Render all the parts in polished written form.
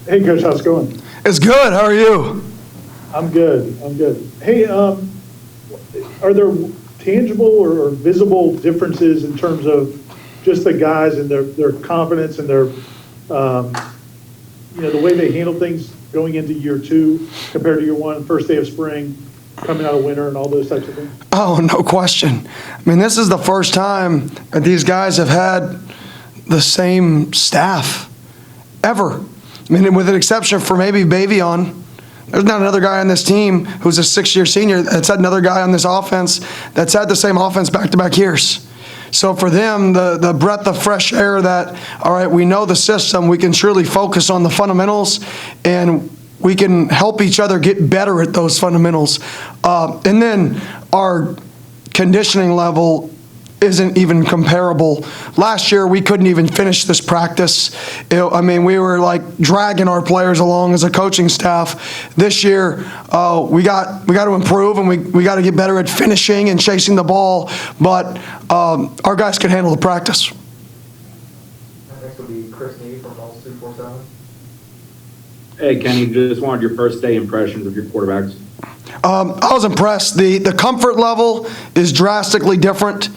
Hey, Coach, how's it going? It's good. How are you? I'm good. Hey, are there tangible or visible differences in terms of just the guys and their confidence and their, the way they handle things going into year two compared to year one, first day of spring, coming out of winter, and all those types of things? Oh, no question. I mean, this is the first time that these guys have had the same staff ever. I mean, with an exception for maybe Bavion. There's not another guy on this team who's a six-year senior that's had another guy on this offense that's had the same offense back-to-back years. So for them, the breath of fresh air that, all right, we know the system, we can truly focus on the fundamentals, and we can help each other get better at those fundamentals. And then our conditioning level isn't even comparable. Last year, we couldn't even finish this practice. We were like dragging our players along as a coaching staff. This year, we got to improve, and we got to get better at finishing and chasing the ball. But our guys can handle the practice. Next will be Chris Needy from Rolls 247. Hey, Kenny, just wanted your first day impressions of your quarterbacks. I was impressed. The comfort level is drastically different.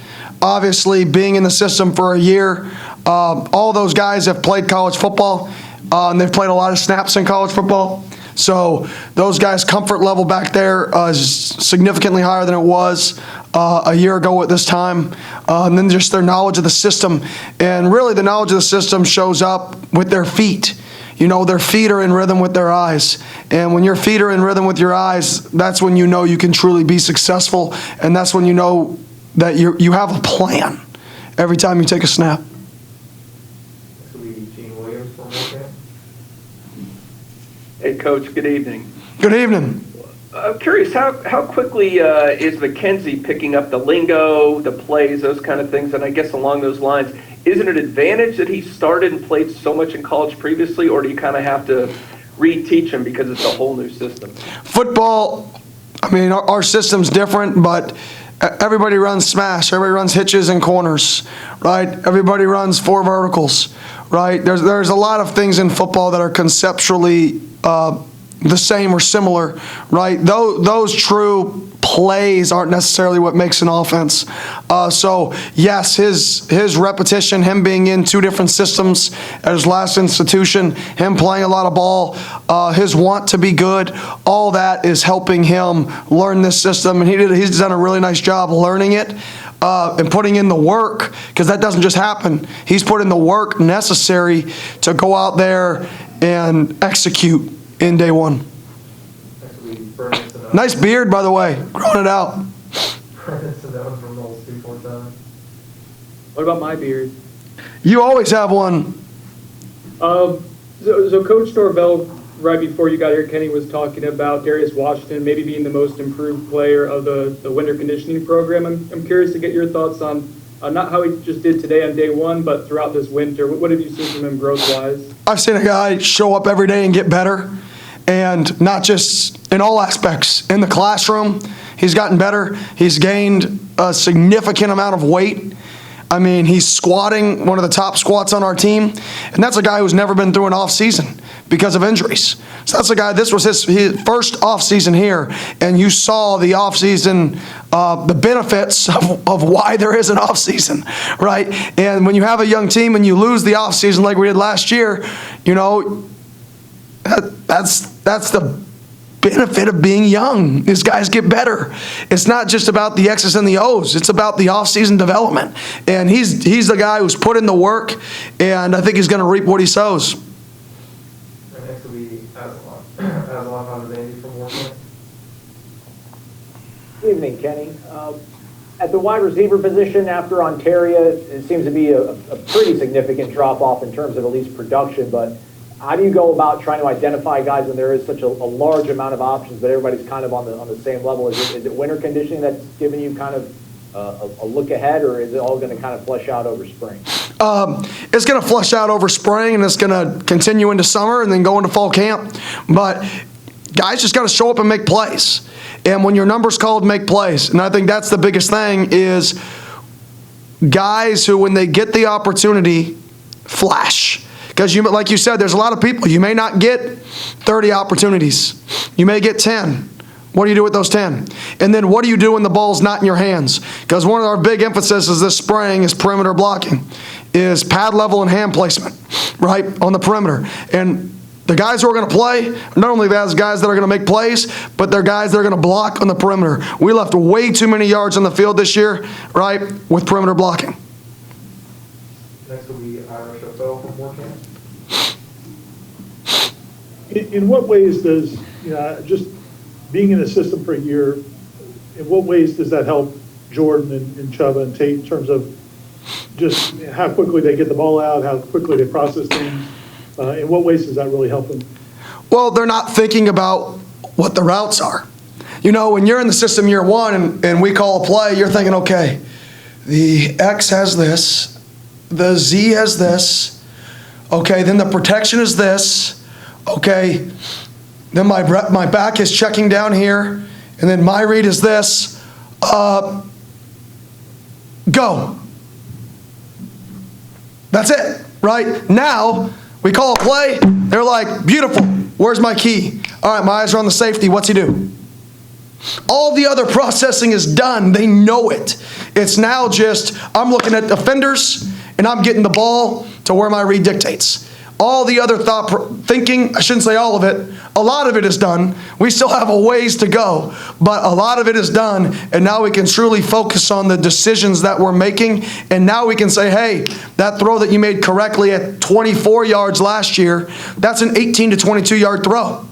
Obviously, being in the system for a year, all those guys have played college football, and they've played a lot of snaps in college football. So those guys' comfort level back there is significantly higher than it was a year ago at this time. And then just their knowledge of the system. And really the knowledge of the system shows up with their feet. You know, their feet are in rhythm with their eyes. And when your feet are in rhythm with your eyes, that's when you know you can truly be successful. And that's when you know that you have a plan every time you take a snap. Next will be Gene Williams from Warcamp. Hey, Coach, good evening. Good evening. I'm curious, how quickly is McKenzie picking up the lingo, the plays, those kind of things? And I guess along those lines, is it an advantage that he started and played so much in college previously, or do you kind of have to reteach him because it's a whole new system? Football, our system's different, but everybody runs smash. Everybody runs hitches and corners, right? Everybody runs four verticals, right? There's a lot of things in football that are conceptually the same or similar, right? Those true plays aren't necessarily what makes an offense. So yes, his repetition, him being in two different systems at his last institution, him playing a lot of ball, his want to be good, all that is helping him learn this system, and he's done a really nice job learning it. And putting in the work, because that doesn't just happen. He's put in the work necessary to go out there and execute in day one. Nice beard, by the way. Growing it out. From Rolls 247. What about my beard? You always have one. So Coach Norvell, right before you got here, Kenny was talking about Darius Washington maybe being the most improved player of the winter conditioning program. I'm curious to get your thoughts on not how he just did today on day one, but throughout this winter. What have you seen from him growth-wise? I've seen a guy show up every day and get better, and not just in all aspects. In the classroom, he's gotten better. He's gained a significant amount of weight. He's squatting, one of the top squats on our team, and that's a guy who's never been through an off season because of injuries. So that's a guy, this was his first off season here, and you saw the off season, the benefits of why there is an off season, right? And when you have a young team and you lose the off season like we did last year, that's the benefit of being young. These guys get better. It's not just about the X's and the O's. It's about the off-season development. And he's the guy who's put in the work, and I think he's going to reap what he sows. Next will be Aslan Hamzandi from Warcamp. Good evening, Kenny. At the wide receiver position after Ontario, it seems to be a pretty significant drop-off in terms of at least production, but how do you go about trying to identify guys when there is such a large amount of options, but everybody's kind of on the same level? Is it winter conditioning that's giving you kind of a look ahead, or is it all going to kind of flush out over spring? It's going to flush out over spring, and it's going to continue into summer and then go into fall camp. But guys just got to show up and make plays. And when your number's called, make plays. And I think that's the biggest thing is guys who, when they get the opportunity, flash. Because like you said, there's a lot of people. You may not get 30 opportunities. You may get 10. What do you do with those 10? And then what do you do when the ball's not in your hands? Because one of our big emphases this spring is perimeter blocking, is pad level and hand placement, right, on the perimeter. And the guys who are going to play, not only those guys that are going to make plays, but they're guys that are going to block on the perimeter. We left way too many yards on the field this year, right, with perimeter blocking. Next will be Ira Chappelle from Morecambe. In what ways does, just being in the system for a year, in what ways does that help Jordan and Chuba and Tate in terms of just how quickly they get the ball out, how quickly they process things? In what ways does that really help them? Well, they're not thinking about what the routes are. When you're in the system year one and we call a play, you're thinking, okay, the X has this, the Z has this, okay, then the protection is this, okay, then my back is checking down here, and then my read is this. Go. That's it, right? Now, we call a play, they're like, beautiful, where's my key? All right, my eyes are on the safety, what's he do? All the other processing is done, they know it. It's now just, I'm looking at defenders, and I'm getting the ball to where my read dictates. All the other thinking, I shouldn't say all of it, a lot of it is done. We still have a ways to go, but a lot of it is done, and now we can truly focus on the decisions that we're making, and now we can say, hey, that throw that you made correctly at 24 yards last year, that's an 18 to 22 yard throw.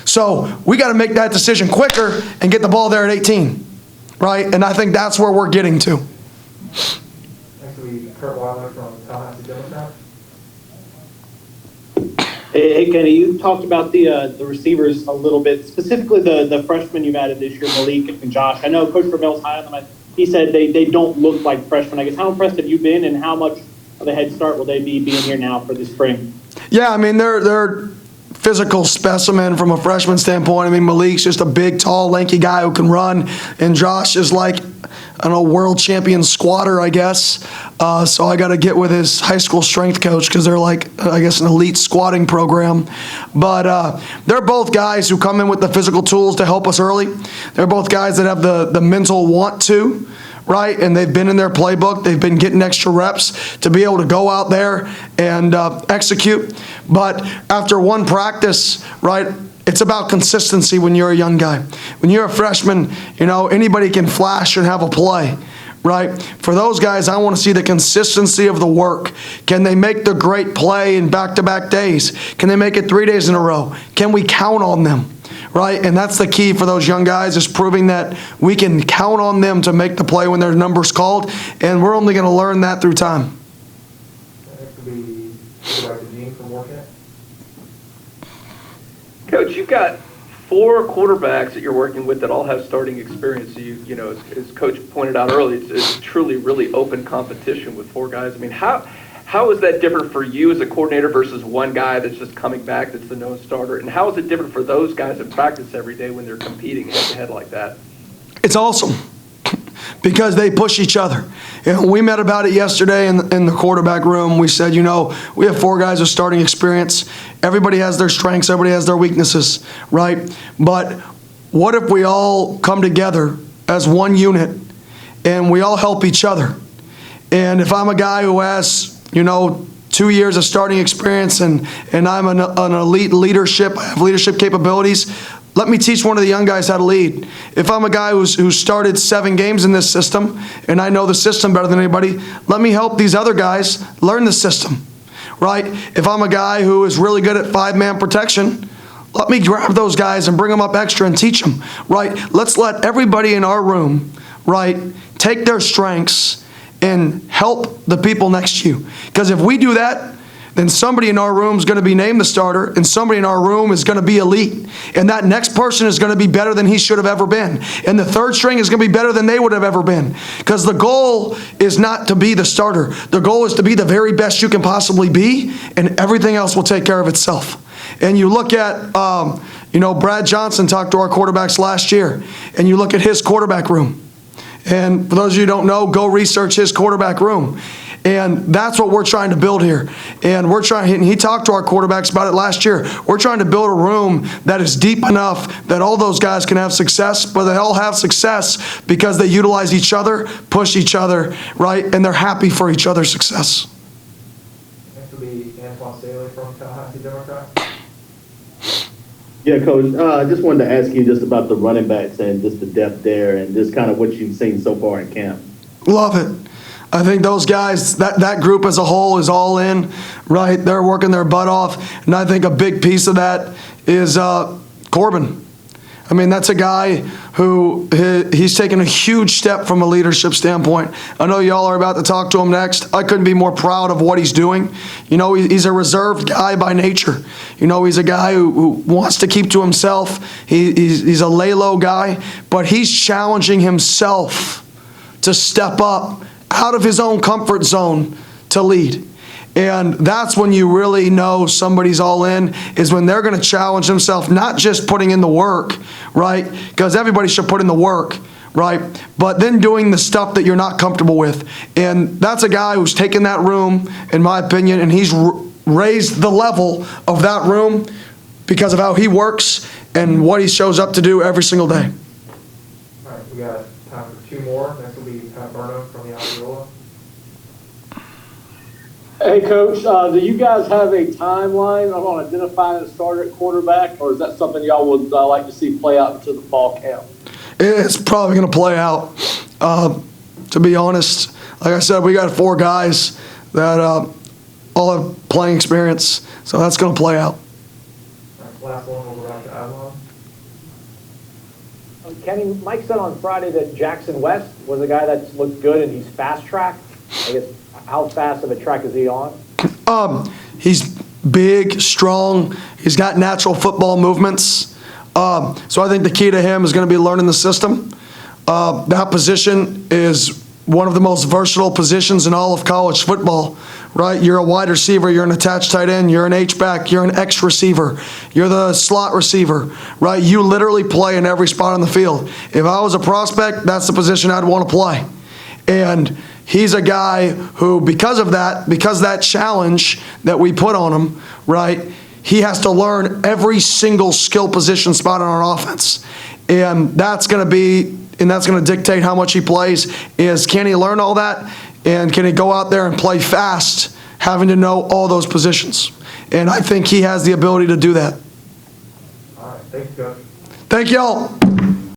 So we got to make that decision quicker and get the ball there at 18, right? And I think that's where we're getting to. Next will be Kurt Weiler from Tallahassee Democrat. Hey, Kenny, you talked about the receivers a little bit, specifically the freshmen you've added this year, Malik and Josh. I know Coach Gravel's high on them. He said they don't look like freshmen. I guess how impressed have you been, and how much of a head start will they be being here now for the spring? Yeah, I mean, they're physical specimen from a freshman standpoint. I mean, Malik's just a big, tall, lanky guy who can run, and Josh is like, I don't know, world champion squatter, I guess. So I got to get with his high school strength coach because they're like, I guess, an elite squatting program. But they're both guys who come in with the physical tools to help us early. They're both guys that have the mental want to, right? And they've been in their playbook. They've been getting extra reps to be able to go out there and execute. But after one practice, right, it's about consistency when you're a young guy. When you're a freshman, anybody can flash and have a play, right? For those guys, I want to see the consistency of the work. Can they make the great play in back-to-back days? Can they make it 3 days in a row? Can we count on them, right? And that's the key for those young guys, is proving that we can count on them to make the play when their number's called, and we're only going to learn that through time. Next will be Supervisor Dean from Morecambe. Coach, you've got 4 quarterbacks that you're working with that all have starting experience. So as Coach pointed out earlier, it's truly really open competition with 4 guys. I mean, how is that different for you as a coordinator versus one guy that's just coming back that's the known starter? And how is it different for those guys in practice every day when they're competing head-to-head like that? It's awesome because they push each other. We met about it yesterday in the quarterback room. We said, we have 4 guys with starting experience. Everybody has their strengths. Everybody has their weaknesses, right? But what if we all come together as one unit and we all help each other? And if I'm a guy who has, 2 years of starting experience and I'm an elite leadership, I have leadership capabilities, let me teach one of the young guys how to lead. If I'm a guy who started 7 games in this system and I know the system better than anybody, let me help these other guys learn the system, right? If I'm a guy who is really good at 5-man protection, let me grab those guys and bring them up extra and teach them, right? Let's let everybody in our room, right, take their strengths and help the people next to you. Because if we do that, then somebody in our room is going to be named the starter, and somebody in our room is going to be elite. And that next person is going to be better than he should have ever been. And the third string is going to be better than they would have ever been. Because the goal is not to be the starter. The goal is to be the very best you can possibly be, and everything else will take care of itself. And you look at, Brad Johnson talked to our quarterbacks last year, and you look at his quarterback room. And for those of you who don't know, go research his quarterback room. And that's what we're trying to build here. And he talked to our quarterbacks about it last year. We're trying to build a room that is deep enough that all those guys can have success, but they all have success because they utilize each other, push each other, right? And they're happy for each other's success. Next will be Antoine Staley from Tallahassee Democrats. Yeah, Coach, I just wanted to ask you just about the running backs and just the depth there and just kind of what you've seen so far in camp. Love it. I think those guys, that group as a whole is all in, right? They're working their butt off. And I think a big piece of that is Corbin. I mean, that's a guy who he's taken a huge step from a leadership standpoint. I know y'all are about to talk to him next. I couldn't be more proud of what he's doing. You know, he's a reserved guy by nature. You know, he's a guy who wants to keep to himself. He's a lay-low guy, but he's challenging himself to step up out of his own comfort zone to lead. And that's when you really know somebody's all in, is when they're going to challenge themselves, not just putting in the work, right? Because everybody should put in the work, right? But then doing the stuff that you're not comfortable with. And that's a guy who's taken that room, in my opinion, and he's raised the level of that room because of how he works and what he shows up to do every single day. All right, we got time for two more. Next will be Pat Burnham from the Osceola. Hey, Coach, do you guys have a timeline on identifying a starter at quarterback, or is that something y'all would like to see play out into the fall camp? It's probably going to play out. To be honest, like I said, we got 4 guys that all have playing experience, so that's going to play out. All right, last one, we'll go back to Avalon. Kenny, Mike said on Friday that Jackson West was a guy that looked good and he's fast-tracked. I guess, how fast of a track is he on? He's big, strong. He's got natural football movements. So I think the key to him is going to be learning the system. That position is one of the most versatile positions in all of college football, right? You're a wide receiver, you're an attached tight end, you're an H-back, you're an X receiver, you're the slot receiver, right? You literally play in every spot on the field. If I was a prospect, that's the position I'd want to play. And he's a guy who, because of that challenge that we put on him, right, he has to learn every single skill position spot on our offense. And that's going to dictate how much he plays, is can he learn all that, and can he go out there and play fast, having to know all those positions. And I think he has the ability to do that. All right, thanks, Coach. Thank y'all.